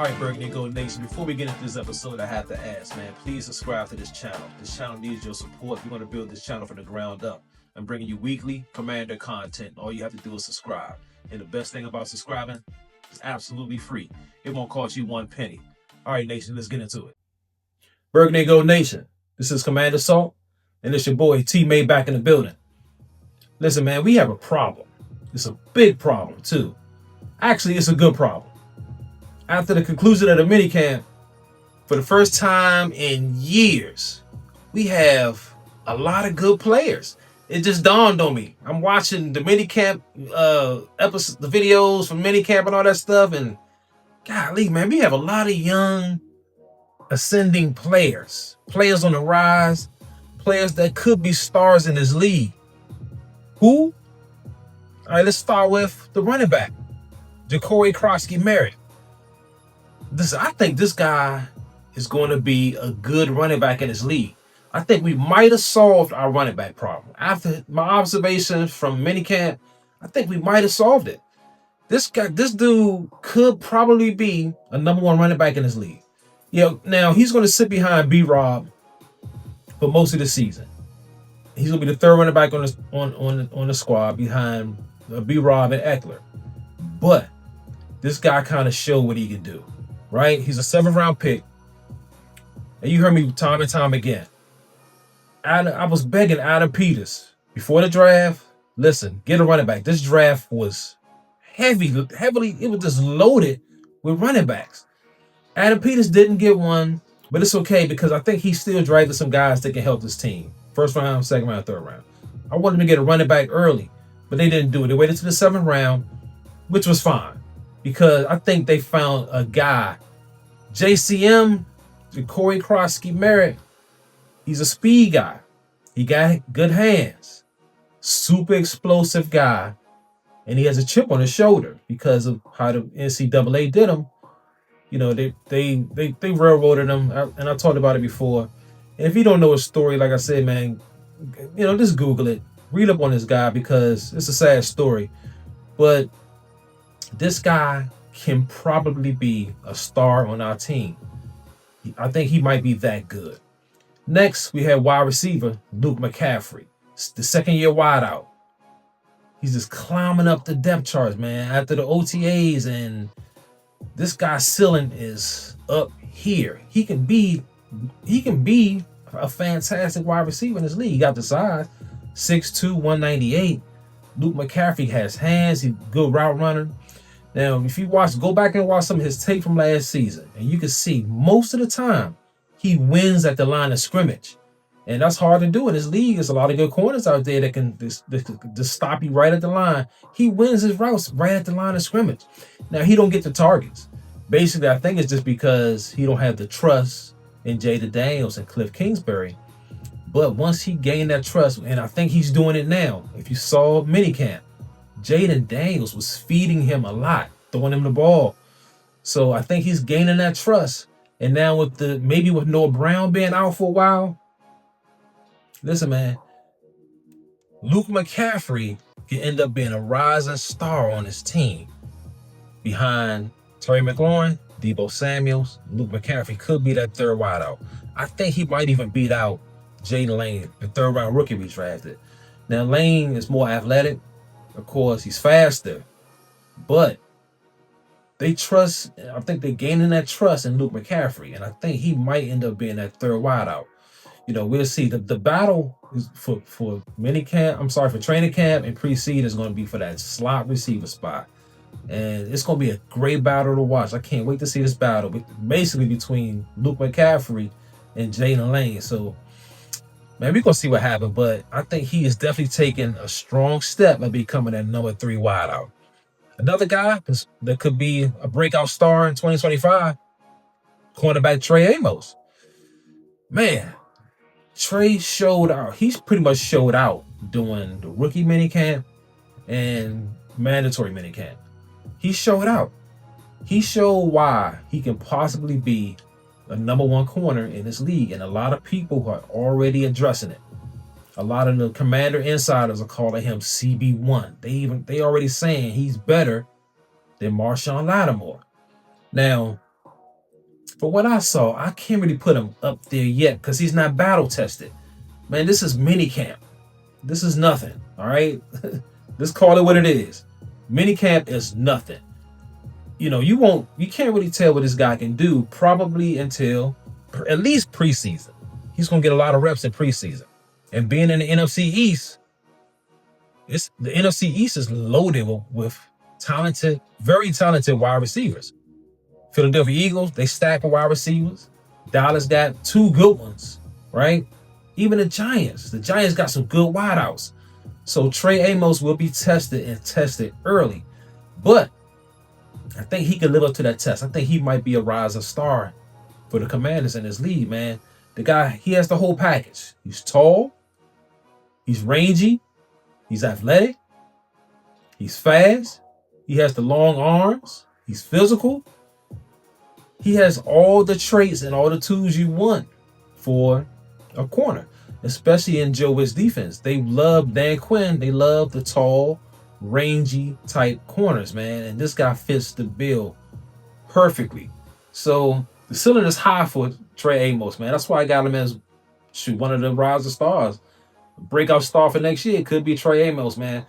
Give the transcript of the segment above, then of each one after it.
All right, Burgundy Gold Nation, before we get into this episode, I have to ask, man, please subscribe to this channel. This channel needs your support. We're going to build this channel from the ground up. I'm bringing you weekly Commander content. All you have to do is subscribe. And the best thing about subscribing, it's absolutely free. It won't cost you one penny. All right, Nation, let's get into it. Burgundy Gold Nation, this is Commander Salt, and it's your boy T-May back in the building. Listen, man, we have a problem. It's a big problem, too. Actually, it's a good problem. After the conclusion of the minicamp, for the first time in years, we have a lot of good players. It just dawned on me. I'm watching the minicamp episodes, the videos from minicamp and all that stuff, and golly, man, we have a lot of young, ascending players. Players on the rise, players that could be stars in this league. Who? All right, let's start with the running back, Jacory Crosky-Merritt. I think this guy is going to be a good running back in this league. I think we might have solved our running back problem. After my observations from minicamp, I think we might have solved it. This dude could probably be a number one running back in this league. Now he's going to sit behind B-Rob for most of the season. He's going to be the third running back on the squad behind B-Rob and Eckler. But this guy kind of showed what he can do. Right? He's a 7th round pick. And you heard me time and time again. I was begging Adam Peters before the draft, listen, get a running back. This draft was heavily, it was just loaded with running backs. Adam Peters didn't get one, but it's okay because I think he still drafted some guys that can help this team. 1st round, 2nd round, 3rd round. I wanted him to get a running back early, but they didn't do it. They waited to the 7th round, which was fine. Because I think they found a guy, JCM, Jacory Crosky-Merritt. He's a speed guy. He got good hands. Super explosive guy. And he has a chip on his shoulder because of how the NCAA did him. You know, they railroaded him. And I talked about it before. And if you don't know his story, like I said, man, you know, just Google it. Read up on this guy because it's a sad story. But this guy can probably be a star on our team. I think he might be that good. Next, we have wide receiver Luke McCaffrey, the 2nd-year wideout. He's just climbing up the depth charts, man, after the OTAs, and this guy's ceiling is up here. He can be a fantastic wide receiver in this league. He got the size, 6'2", 198. Luke McCaffrey has hands. He's a good route runner. Now, if you go back and watch some of his tape from last season, and you can see most of the time he wins at the line of scrimmage. And that's hard to do in this league. There's a lot of good corners out there that can just stop you right at the line. He wins his routes right at the line of scrimmage. Now, he don't get the targets. Basically, I think it's just because he don't have the trust in Jaden Daniels and Cliff Kingsbury. But once he gained that trust, and I think he's doing it now. If you saw minicamp, Jaden Daniels was feeding him a lot, throwing him the ball. So I think he's gaining that trust. And now with Noah Brown being out for a while, listen, man, Luke McCaffrey can end up being a rising star on his team. Behind Terry McLaurin, Deebo Samuels, Luke McCaffrey could be that 3rd wideout. I think he might even beat out Jaden Lane, the 3rd round rookie we drafted. Now, Lane is more athletic. Of course, he's faster, but I think they're gaining that trust in Luke McCaffrey, and I think he might end up being that 3rd wideout. You know, we'll see. The battle is for training camp and preseason is going to be for that slot receiver spot. And it's going to be a great battle to watch. I can't wait to see this battle, basically between Luke McCaffrey and Jaden Lane. So, man, we're going to see what happens, but I think he is definitely taking a strong step at becoming that number 3 wideout. Another guy that could be a breakout star in 2025, cornerback Trey Amos. Man, Trey showed out. He's pretty much showed out during the rookie minicamp and mandatory minicamp. He showed out. He showed why he can possibly be a number 1 corner in this league, and a lot of people are already addressing it. A lot of the Commander insiders are calling him CB1. They already saying he's better than Marshawn Lattimore. Now, But what I saw, I can't really put him up there yet because he's not battle tested. Man, this is mini camp. This is nothing. All right. Let's call it what it is. Mini camp is nothing. You can't really tell what this guy can do probably until at least preseason. He's going to get a lot of reps in preseason. And being in the NFC East, the NFC East is loaded with talented, very talented wide receivers. Philadelphia Eagles, they stack with wide receivers. Dallas got two good ones, right? Even the Giants got some good wideouts. So Trey Amos will be tested early. But I think he can live up to that test. I think he might be a rising star for the Commanders in this league, man. The guy, he has the whole package. He's tall, he's rangy, he's athletic, he's fast, he has the long arms, he's physical. He has all the traits and all the tools you want for a corner, especially in Joe Witt's defense. They love Dan Quinn. They love the tall, rangy type corners, man. And this guy fits the bill perfectly. So the ceiling is high for Trey Amos, man. That's why I got him as one of the rising stars. Breakout star for next year could be Trey Amos, man.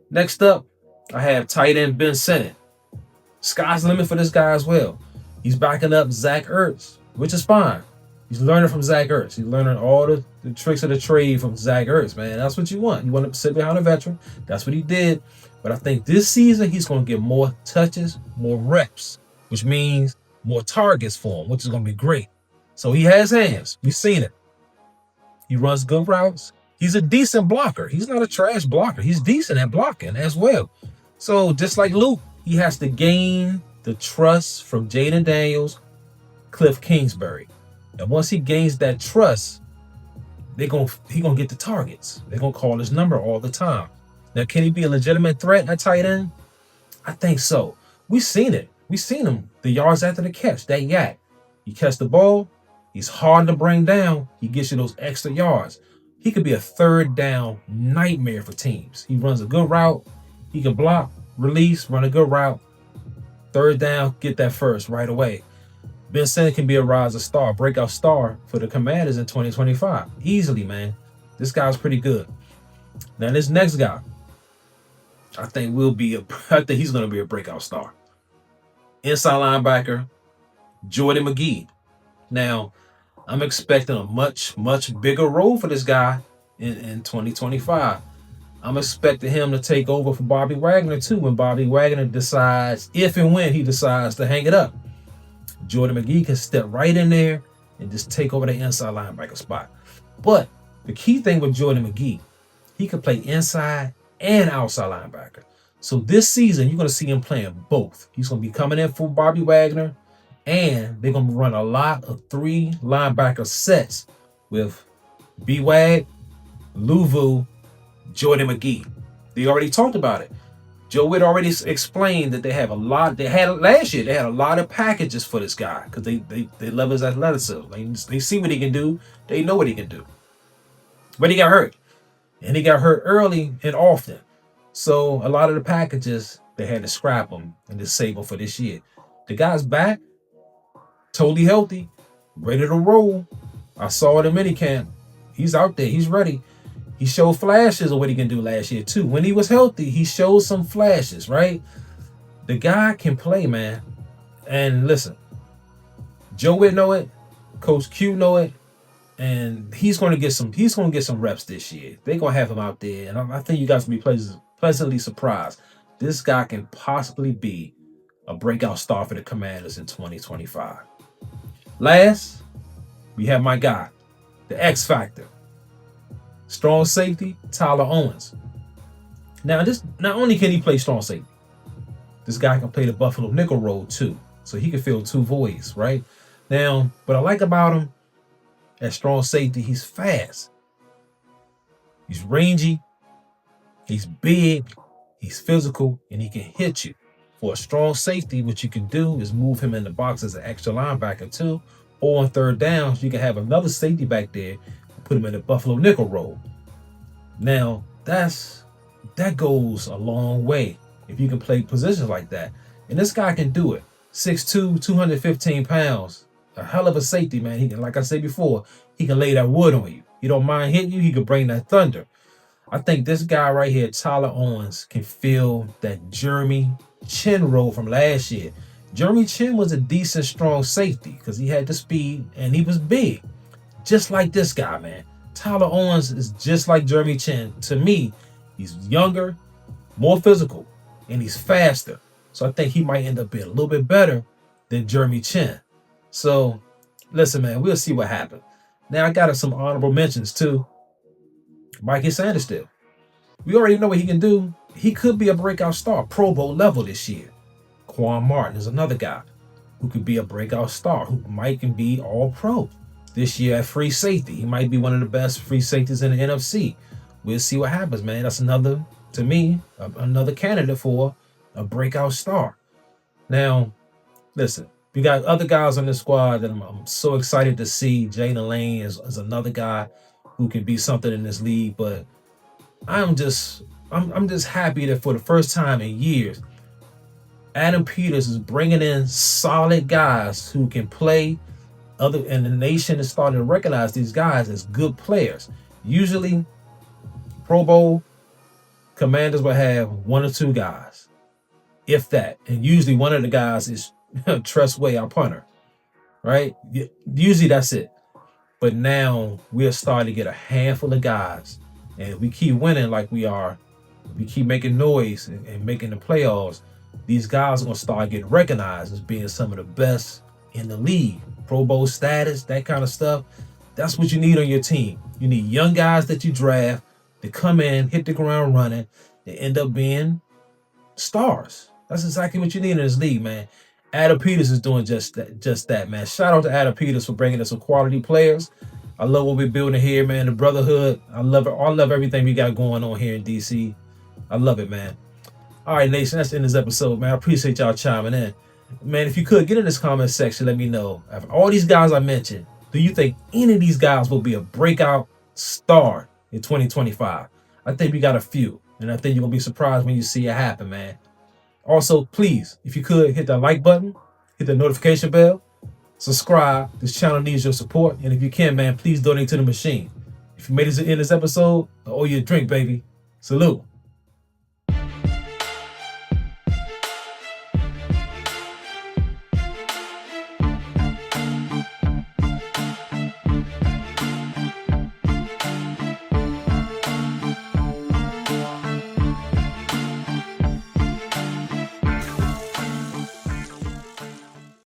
Next up, I have tight end Ben Sinnott. Sky's the limit for this guy as well. He's backing up Zach Ertz, which is fine. He's learning from Zach Ertz. He's learning all the tricks of the trade from Zach Ertz, man. That's what you want. You want to sit behind a veteran. That's what he did. But I think this season, he's going to get more touches, more reps, which means more targets for him, which is going to be great. So he has hands. We've seen it. He runs good routes. He's a decent blocker. He's not a trash blocker. He's decent at blocking as well. So just like Luke, he has to gain the trust from Jaden Daniels, Cliff Kingsbury. And once he gains that trust, he gonna get the targets. They're gonna call his number all the time. Now, can he be a legitimate threat at tight end? I think so. We've seen it. We've seen him. The yards after the catch, that yak. You catch the ball, he's hard to bring down. He gets you those extra yards. He could be a third down nightmare for teams. He runs a good route. He can block, release, run a good route. Third down, get that first right away. Ben Sinnott can be a rising star, breakout star for the Commanders in 2025. Easily, man. This guy's pretty good. Now, this next guy, I think he's going to be a breakout star. Inside linebacker, Jordan McGee. Now, I'm expecting a much, much bigger role for this guy in 2025. I'm expecting him to take over for Bobby Wagner, too, when Bobby Wagner decides, if and when he decides to hang it up. Jordan McGee can step right in there and just take over the inside linebacker spot. But the key thing with Jordan McGee, he can play inside and outside linebacker. So this season, you're going to see him playing both. He's going to be coming in for Bobby Wagner, and they're going to run a lot of 3 linebacker sets with B-Wag, Luvu, Jordan McGee. They already talked about it. Joe Witt already explained that they had last year, they had a lot of packages for this guy because they love his athleticism. They see what he can do. They know what he can do. But he got hurt. And he got hurt early and often. So a lot of the packages, they had to scrap them and just save them for this year. The guy's back, totally healthy, ready to roll. I saw it in minicamp. He's out there. He's ready. He showed flashes of what he can do last year, too. When he was healthy, he showed some flashes, right? The guy can play, man. And listen, Joe Witt know it. Coach Q know it. And he's going to get some reps this year. They're going to have him out there. And I think you guys will be pleasantly surprised. This guy can possibly be a breakout star for the Commanders in 2025. Last, we have my guy, the X Factor. Strong safety, Tyler Owens. Now, not only can he play strong safety, this guy can play the Buffalo nickel role too. So he can fill 2 voids, right? Now, what I like about him at strong safety, he's fast. He's rangy. He's big. He's physical, and he can hit you. For a strong safety, what you can do is move him in the box as an extra linebacker too. Or on third down, you can have another safety back there, put him in the Buffalo nickel role. Now, that goes a long way if you can play positions like that. And this guy can do it. 6'2", 215 pounds. a hell of a safety, man. He can, like I said before, he can lay that wood on you. He don't mind hitting you. He can bring that thunder. I think this guy right here, Tyler Owens, can fill that Jeremy Chin role from last year. Jeremy Chin was a decent, strong safety because he had the speed and he was big, just like this guy, man. Tyler Owens is just like Jeremy Chin. To me, he's younger, more physical, and he's faster. So I think he might end up being a little bit better than Jeremy Chin. So, listen, man, we'll see what happens. Now, I got some honorable mentions, too. Mikey Sanders still. We already know what he can do. He could be a breakout star, Pro Bowl level this year. Quan Martin is another guy who could be a breakout star, who might can be all pro this year at free safety. He might be one of the best free safeties in the NFC. We'll see what happens, man. That's another, to me, another candidate for a breakout star. Now, listen, we got other guys on this squad that I'm so excited to see. Jayden Lane is another guy who can be something in this league, but I'm just happy that for the first time in years, Adam Peters is bringing in solid guys who can play and the nation is starting to recognize these guys as good players. Usually, Pro Bowl Commanders will have one or two guys, if that, and usually one of the guys is Tressway, our punter, right? Usually that's it. But now we're starting to get a handful of guys, and if we keep winning like we are, we keep making noise and making the playoffs, these guys are going to start getting recognized as being some of the best in the league. Pro Bowl status, that kind of stuff. That's what you need on your team. You need young guys that you draft to come in, hit the ground running, and end up being stars. That's exactly what you need in this league, man. Adam Peters is doing just that, man. Shout out to Adam Peters for bringing us some quality players. I love what we're building here, man. The brotherhood. I love it. I love everything we got going on here in DC. I love it, man. All right, nation, that's the end of this episode, man. I appreciate y'all chiming in. Man, if you could, get in this comment section, let me know. After all these guys I mentioned, do you think any of these guys will be a breakout star in 2025? I think we got a few, and I think you're going to be surprised when you see it happen, man. Also, please, if you could, hit that like button, hit the notification bell, subscribe. This channel needs your support, and if you can, man, please donate to the machine. If you made it to the end of this episode, I owe you a drink, baby. Salute.